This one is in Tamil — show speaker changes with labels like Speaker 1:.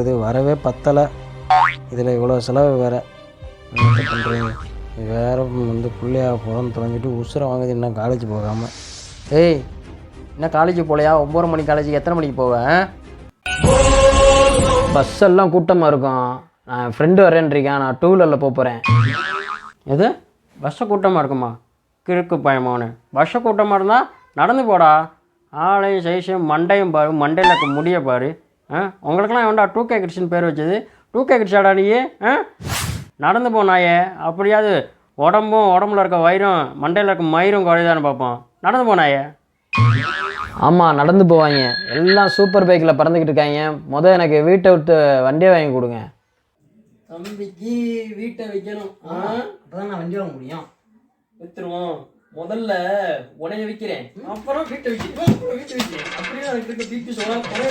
Speaker 1: இது வரவே பத்தலை, இதில் இவ்வளோ செலவு வேறு. என்ன பண்ணுறீங்க? வேறு வந்து பிள்ளையா போகிறோன்னு தொலைஞ்சிட்டு உசுரை வாங்குது இன்னும் காலேஜ் போகாமல். ஏய், என்ன காலேஜ் போகலையா? 9 மணி காலேஜுக்கு எத்தனை மணிக்கு போவேன்?
Speaker 2: பஸ் எல்லாம் கூட்டமாக இருக்கும். நான் ஃப்ரெண்டு வரேன்றிருக்கேன், நான் 2 வீலரில் போகிறேன்.
Speaker 3: எது பஸ்ஸை கூட்டமாக இருக்குமா? கிறுக்கு பயமானு. பஸ்ஸை கூட்டமாக இருந்தால் நடந்து போடா. ஆளையும் சைஸையும் மண்டையும் பாரு, மண்டையில் இருக்க முடிய பாரு. உங்களுக்கெல்லாம் வேண்டா 2K கிட்ஸ்னு பேர் வச்சது? 2K கிட்ஸாடா நீ? நடந்து போனாயே, அப்படியாவது உடம்புல இருக்க வயிறும் மண்டையில் இருக்க மயிரும் குறையுதான்னு பார்ப்போம். நடந்து போனாயே.
Speaker 2: ஆமாம், நடந்து போவாங்க. எல்லாம் சூப்பர் பைக்கில் பறந்துக்கிட்டு இருக்காங்க. எனக்கு வீட்டை விட்டு வண்டியை வாங்கி கொடுங்க.
Speaker 3: தம்பிக்கு வீட்டை வைக்கணும்.
Speaker 1: அப்போ தான் நான் வண்டி வாங்க முடியும்.
Speaker 3: விற்றுருவோம். முதல்ல உனைய விற்கிறேன், அப்புறம் வீட்டை வைக்கிறேன். அப்படியே எனக்கு பிபி சோழா குறைய